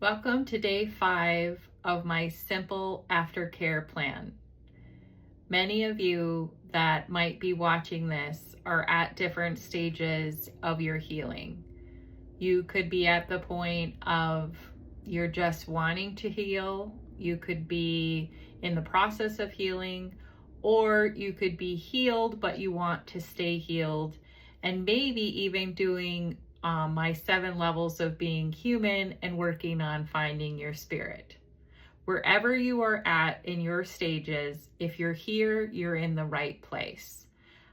Welcome to day 5 of my simple aftercare plan. Many of you that might be watching this are at different stages of your healing. You could be at the point of you're just wanting to heal. You could be in the process of healing, or you could be healed, but you want to stay healed, and maybe even doing my 7 levels of being human and working on finding your spirit. Wherever you are at in your stages, if you're here, you're in the right place.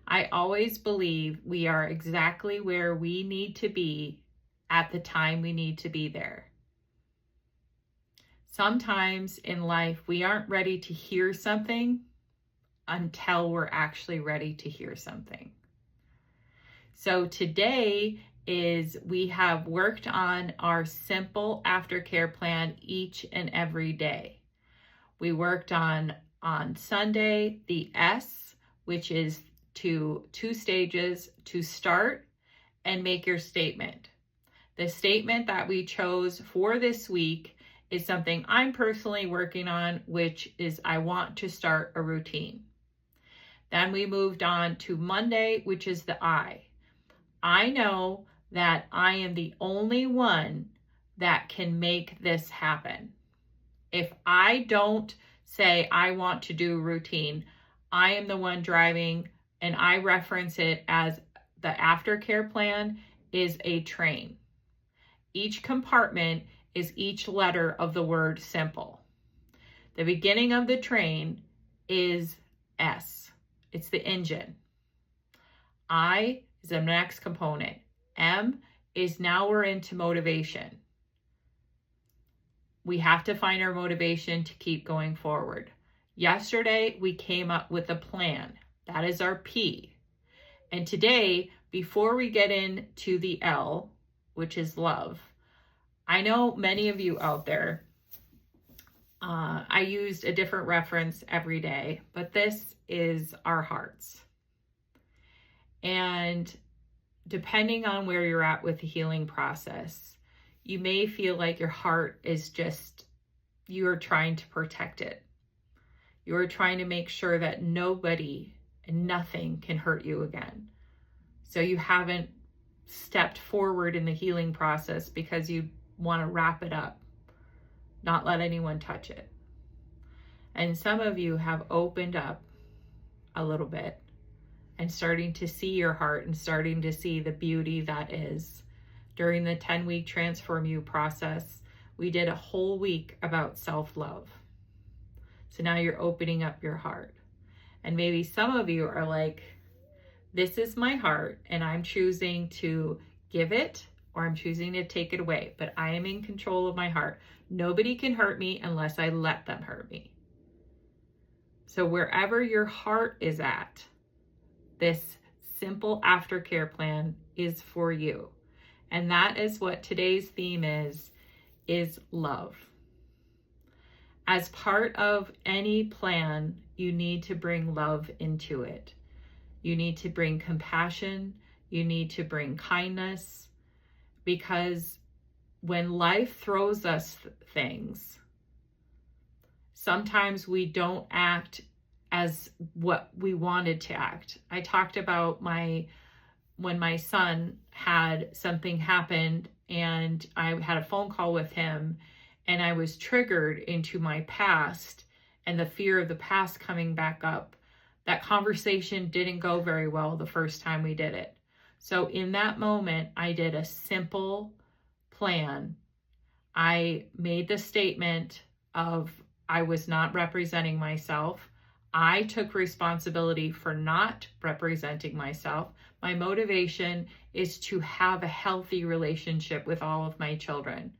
I always believe we are exactly where we need to be at the time we need to be there. Sometimes in life, we aren't ready to hear something until we're actually ready to hear something. So today we have worked on our simple aftercare plan each and every day. We worked on Sunday, the S, which is two stages to start and make your statement. The statement that we chose for this week is something I'm personally working on, which is I want to start a routine. Then we moved on to Monday, which is the I. I know that I am the only one that can make this happen. If I don't say I want to do a routine, I am the one driving, and I reference it as the aftercare plan is a train. Each compartment is each letter of the word simple. The beginning of the train is S. It's the engine. I is the next component. M is now we're into motivation. We have to find our motivation to keep going forward. Yesterday, we came up with a plan. That is our P. And today, before we get into the L, which is love, I know many of you out there, I used a different reference every day, but this is our hearts. And depending on where you're at with the healing process, you may feel like your heart is just, you are trying to protect it. You are trying to make sure that nobody and nothing can hurt you again. So you haven't stepped forward in the healing process because you want to wrap it up, not let anyone touch it. And some of you have opened up a little bit and starting to see your heart and starting to see the beauty that is. During the 10-week Transform You process, we did a whole week about self-love. So now you're opening up your heart. And maybe some of you are like, this is my heart and I'm choosing to give it or I'm choosing to take it away, but I am in control of my heart. Nobody can hurt me unless I let them hurt me. So wherever your heart is at, this simple aftercare plan is for you. And that is what today's theme is love. As part of any plan, you need to bring love into it. You need to bring compassion. You need to bring kindness, because when life throws us things, sometimes we don't act as what we wanted to act. I talked about when my son had something happen and I had a phone call with him and I was triggered into my past and the fear of the past coming back up. That conversation didn't go very well the first time we did it. So in that moment, I did a simple plan. I made the statement of I was not representing myself. I took responsibility for not representing myself. My motivation is to have a healthy relationship with all of my children.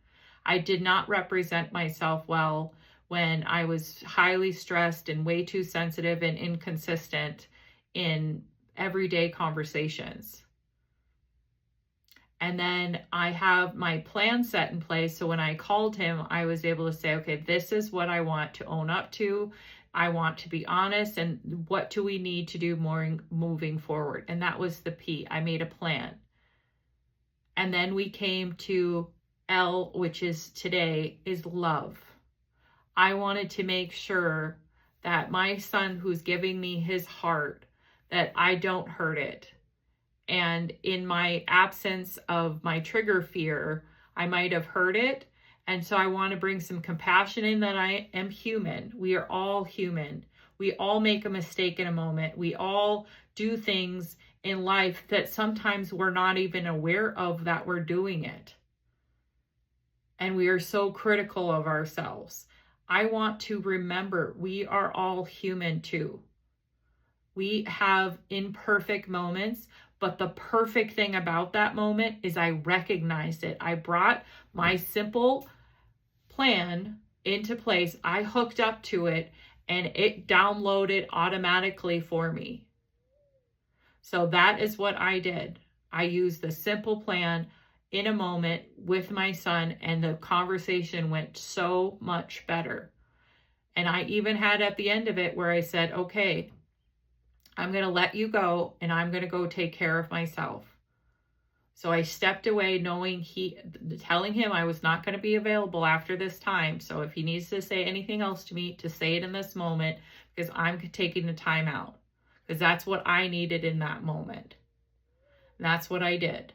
I did not represent myself well when I was highly stressed and way too sensitive and inconsistent in everyday conversations. And then I have my plan set in place. So when I called him, I was able to say, okay, this is what I want to own up to. I want to be honest. And what do we need to do more moving forward? And that was the P. I made a plan. And then we came to L, which is today, is love. I wanted to make sure that my son, who's giving me his heart, that I don't hurt it. And in my absence of my trigger fear, I might have hurt it. And so I want to bring some compassion in that I am human. We are all human. We all make a mistake in a moment. We all do things in life that sometimes we're not even aware of that we're doing it. And we are so critical of ourselves. I want to remember we are all human too. We have imperfect moments, but the perfect thing about that moment is I recognized it. I brought my simple plan into place. I hooked up to it and it downloaded automatically for me. So that is what I did. I used the simple plan in a moment with my son, and the conversation went so much better. And I even had at the end of it where I said, okay, I'm going to let you go and I'm going to go take care of myself. So I stepped away telling him I was not going to be available after this time. So if he needs to say anything else to me, to say it in this moment, because I'm taking the time out, because that's what I needed in that moment. And that's what I did.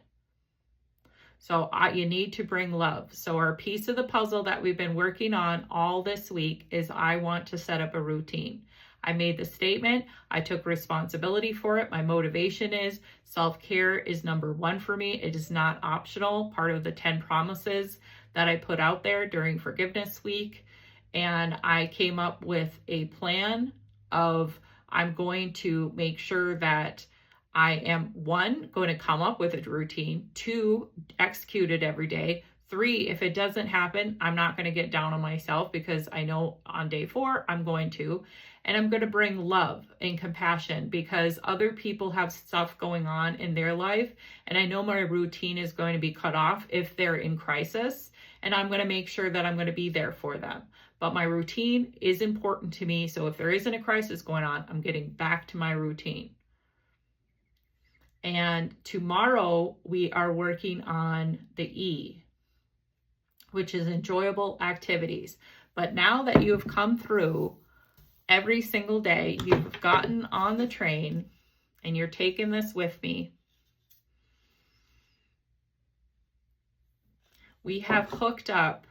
So you need to bring love. So our piece of the puzzle that we've been working on all this week is I want to set up a routine. I made the statement. I took responsibility for it. My motivation is self-care is number one for me. It is not optional, part of the 10 promises that I put out there during Forgiveness Week. And I came up with a plan of I'm going to make sure that I am, 1, going to come up with a routine, 2, execute it every day, 3, if it doesn't happen, I'm not going to get down on myself because I know on day 4, I'm going to. And I'm going to bring love and compassion because other people have stuff going on in their life. And I know my routine is going to be cut off if they're in crisis. And I'm going to make sure that I'm going to be there for them. But my routine is important to me. So if there isn't a crisis going on, I'm getting back to my routine. And tomorrow we are working on the E, which is enjoyable activities. But now that you have come through every single day, you've gotten on the train and you're taking this with me. We have hooked up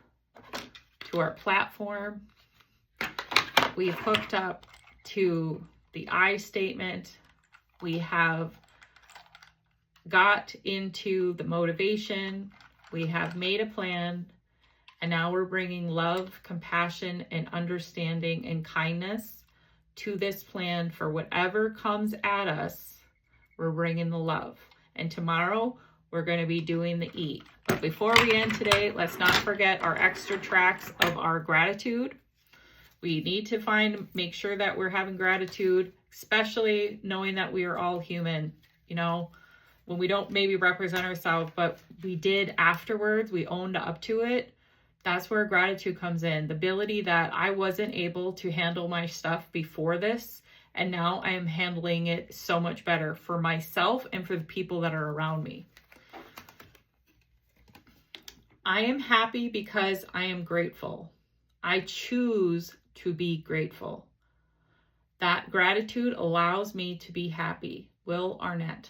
to our platform. We've hooked up to the I statement. We have got into the motivation. We have made a plan. And now we're bringing love, compassion, and understanding and kindness to this plan for whatever comes at us. We're bringing the love. And tomorrow we're going to be doing the E. But before we end today, let's not forget our extra tracks of our gratitude. We need to make sure that we're having gratitude, especially knowing that we are all human. You know, when we don't maybe represent ourselves, but we did afterwards, we owned up to it. That's where gratitude comes in. The ability that I wasn't able to handle my stuff before this, and now I am handling it so much better for myself and for the people that are around me. I am happy because I am grateful. I choose to be grateful. That gratitude allows me to be happy. Will Arnett.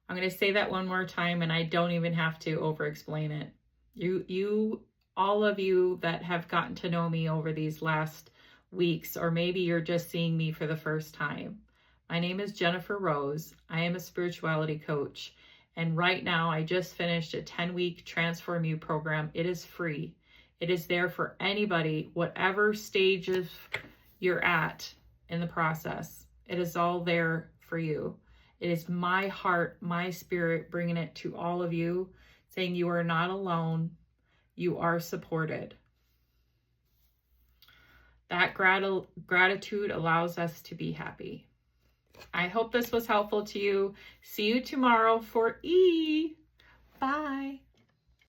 I'm going to say that one more time, and I don't even have to over-explain it. All of you that have gotten to know me over these last weeks, or maybe you're just seeing me for the first time. My name is Jennifer Rose. I am a spirituality coach. And right now I just finished a 10-week Transform You program. It is free. It is there for anybody, whatever stages you're at in the process. It is all there for you. It is my heart, my spirit bringing it to all of you, saying you are not alone, you are supported. That gratitude allows us to be happy. I hope this was helpful to you. See you tomorrow for E. Bye.